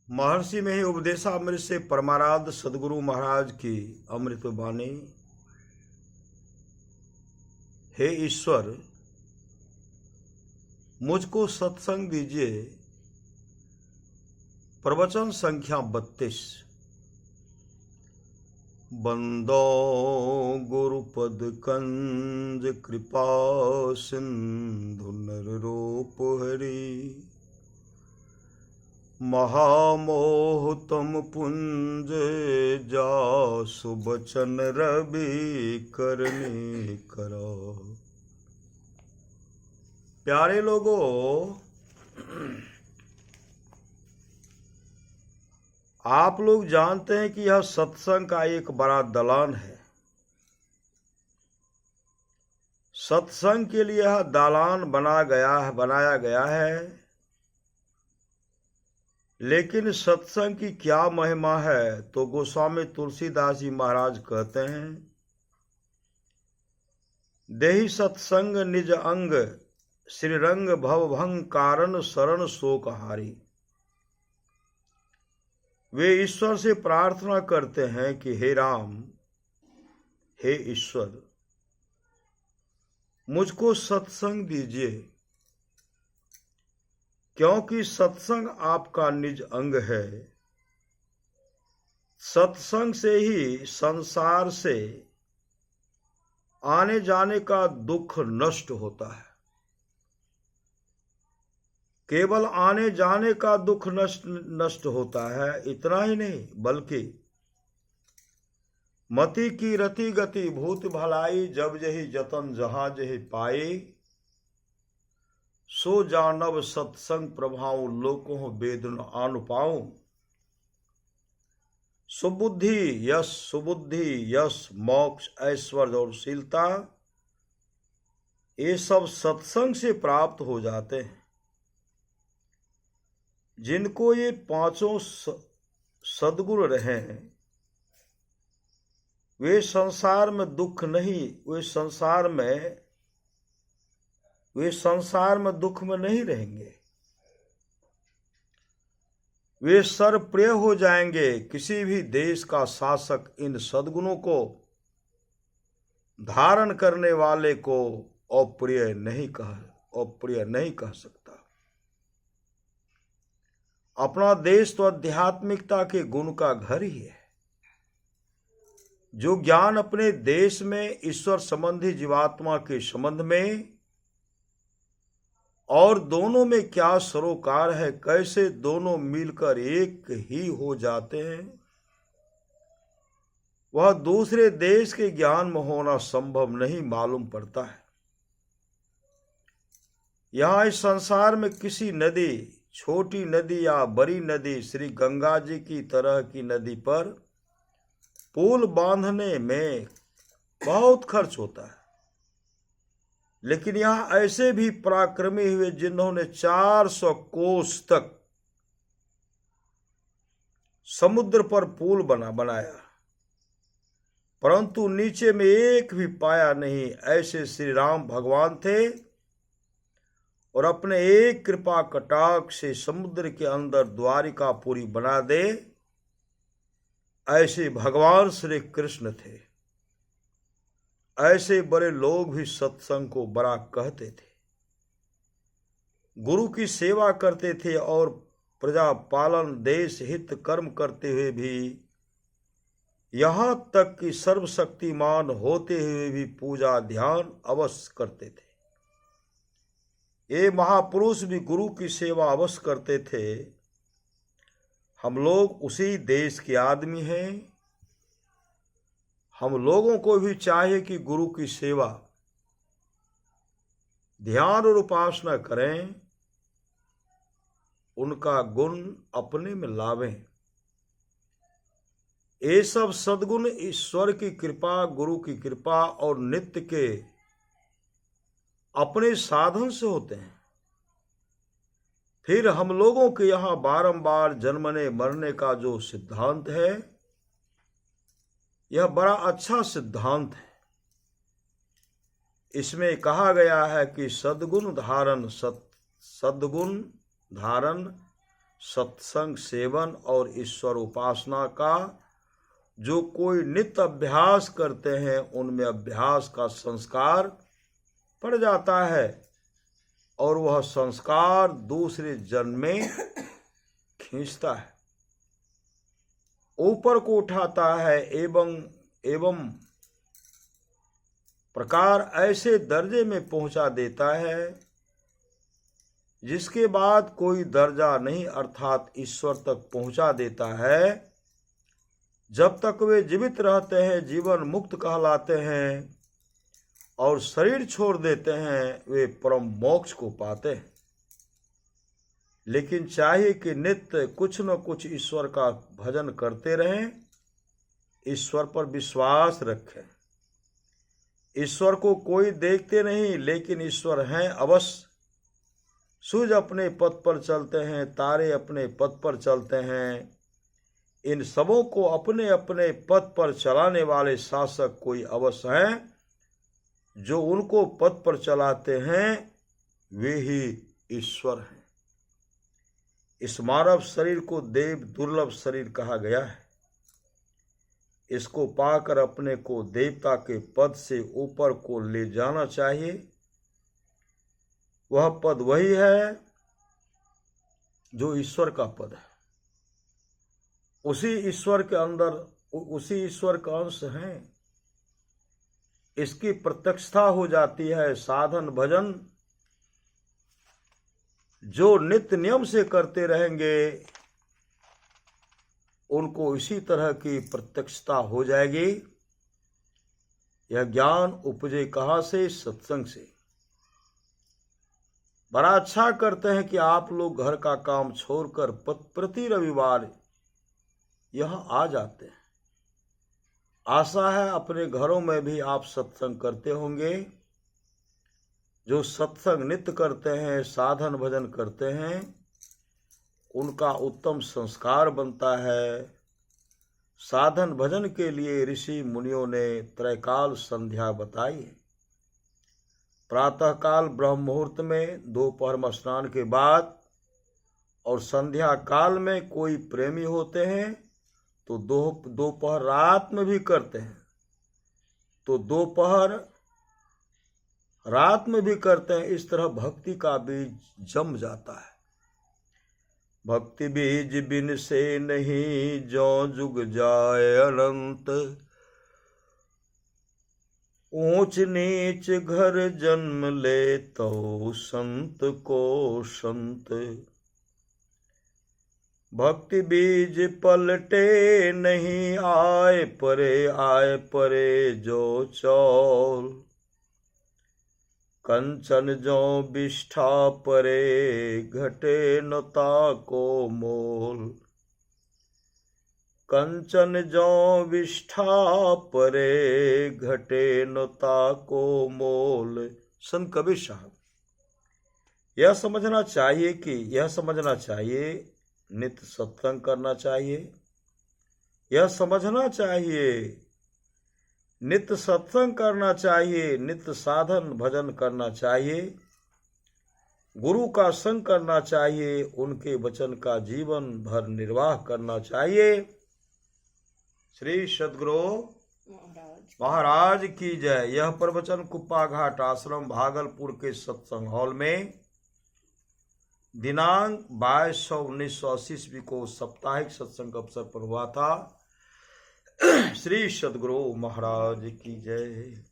महर्षि में ही उपदेशामृत से परमाराध्य सदगुरु महाराज की अमृत वाणी। हे ईश्वर, मुझको सत्संग दीजिए। प्रवचन संख्या 32। बंदो गुरुपद कंज कृपा सिंधु नर रूप हरि। महामोह तम पुंज जासु बचन रवि करनी करो। प्यारे लोगों, आप लोग जानते हैं कि यह सत्संग का एक बड़ा दालान है। सत्संग के लिए यह दालान बनाया गया है। लेकिन सत्संग की क्या महिमा है, तो गोस्वामी तुलसीदास जी महाराज कहते हैं, देहि सत्संग निज अंग श्रीरंग भवभंग कारण शरण शोकहारी। वे ईश्वर से प्रार्थना करते हैं कि हे राम, हे ईश्वर, मुझको सत्संग दीजिए, क्योंकि सत्संग आपका निज अंग है। सत्संग से ही संसार से आने जाने का दुख नष्ट होता है। केवल आने जाने का दुख नष्ट होता है, इतना ही नहीं, बल्कि मति की रति गति भूत भलाई जब जही जतन जहां जही पाए। सो जानव सत्संग प्रभाव लोकों वेदन आन पाऊं। सुबुद्धि यश मोक्ष ऐश्वर्य और शीलता, ये सब सत्संग से प्राप्त हो जाते हैं। जिनको ये पांचों सद्गुण रहे, वे संसार में दुख नहीं, वे संसार में दुख में नहीं रहेंगे। वे सर्वप्रिय हो जाएंगे। किसी भी देश का शासक इन सद्गुणों को धारण करने वाले को अप्रिय नहीं कह सकता। अपना देश तो आध्यात्मिकता के गुण का घर ही है। जो ज्ञान अपने देश में ईश्वर संबंधी जीवात्मा के संबंध में और दोनों में क्या सरोकार है, कैसे दोनों मिलकर एक ही हो जाते हैं, वह दूसरे देश के ज्ञान में होना संभव नहीं मालूम पड़ता है। यहां इस संसार में किसी नदी, छोटी नदी या बड़ी नदी, श्री गंगा जी की तरह की नदी पर पुल बांधने में बहुत खर्च होता है। लेकिन यहां ऐसे भी पराक्रमी हुए जिन्होंने 400 कोस तक समुद्र पर पुल बनाया, परंतु नीचे में एक भी पाया नहीं। ऐसे श्री राम भगवान थे और अपने एक कृपा कटाक्ष से समुद्र के अंदर द्वारिकापुरी बना दे, ऐसे भगवान श्री कृष्ण थे। ऐसे बड़े लोग भी सत्संग को बड़ा कहते थे, गुरु की सेवा करते थे और प्रजा पालन देश हित कर्म करते हुए भी, यहां तक कि सर्वशक्तिमान होते हुए भी पूजा ध्यान अवश्य करते थे। ये महापुरुष भी गुरु की सेवा अवश्य करते थे। हम लोग उसी देश के आदमी हैं। हम लोगों को भी चाहिए कि गुरु की सेवा, ध्यान और उपासना करें, उनका गुण अपने में लावें। ये सब सद्गुण ईश्वर की कृपा, गुरु की कृपा और नित्य के अपने साधन से होते हैं। फिर हम लोगों के यहाँ बारंबार जन्मने मरने का जो सिद्धांत है, यह बड़ा अच्छा सिद्धांत है। इसमें कहा गया है कि सद्गुण धारण सत्संग सेवन और ईश्वर उपासना का जो कोई नित्य अभ्यास करते हैं उनमें अभ्यास का संस्कार पड़ जाता है और वह संस्कार दूसरे जन्म में खींचता है, ऊपर को उठाता है एवं प्रकार ऐसे दर्जे में पहुंचा देता है जिसके बाद कोई दर्जा नहीं, अर्थात ईश्वर तक पहुंचा देता है। जब तक वे जीवित रहते हैं जीवन मुक्त कहलाते हैं और शरीर छोड़ देते हैं वे परम मोक्ष को पाते हैं। लेकिन चाहिए कि नित्य कुछ न कुछ ईश्वर का भजन करते रहें, ईश्वर पर विश्वास रखें। ईश्वर को कोई देखते नहीं लेकिन ईश्वर हैं अवश्य। सूरज अपने पथ पर चलते हैं, तारे अपने पथ पर चलते हैं, इन सबों को अपने अपने पथ पर चलाने वाले शासक कोई अवश्य हैं। जो उनको पथ पर चलाते हैं वे ही ईश्वर हैं। इस मानव शरीर को देव दुर्लभ शरीर कहा गया है। इसको पाकर अपने को देवता के पद से ऊपर को ले जाना चाहिए। वह पद वही है जो ईश्वर का पद है। उसी ईश्वर के अंदर उसी ईश्वर का अंश है। इसकी प्रत्यक्षता हो जाती है। साधन भजन जो नित्य नियम से करते रहेंगे उनको इसी तरह की प्रत्यक्षता हो जाएगी। यह ज्ञान उपजे कहाँ से? सत्संग से। बड़ा अच्छा करते हैं कि आप लोग घर का काम छोड़कर प्रति रविवार यहां आ जाते हैं। आशा है अपने घरों में भी आप सत्संग करते होंगे। जो सत्संग नित्य करते हैं, साधन भजन करते हैं, उनका उत्तम संस्कार बनता है। साधन भजन के लिए ऋषि मुनियों ने त्रैकाल संध्या बताई है। प्रातःकाल ब्रह्म मुहूर्त में, दोपहर में स्नान के बाद और संध्या काल में कोई प्रेमी होते हैं तो दोपहर रात में भी करते हैं, तो दोपहर रात में भी करते हैं। इस तरह भक्ति का बीज जम जाता है। भक्ति बीज बिन से नहीं जो जुग जाए अनंत, ऊंच नीच घर जन्म ले तो संत को संत। भक्ति बीज पलटे नहीं आए परे जो चौल। कंचन जो बिष्ठा परे घटे नता को मोल। कंचन जो विष्ठा परे घटे नता को मोल। संत कबीर साहब यह समझना चाहिए नित्य सत्संग करना चाहिए। यह समझना चाहिए नित्य सत्संग करना चाहिए, नित्य साधन भजन करना चाहिए, गुरु का संग करना चाहिए, उनके वचन का जीवन भर निर्वाह करना चाहिए। श्री सद्गुरु महाराज की जय। यह प्रवचन कुप्पा घाट आश्रम भागलपुर के सत्संग हॉल में दिनांक 22/1980 ईस्वी को साप्ताहिक सत्संग अवसर पर हुआ था। श्री सद्गुरु महाराज की जय।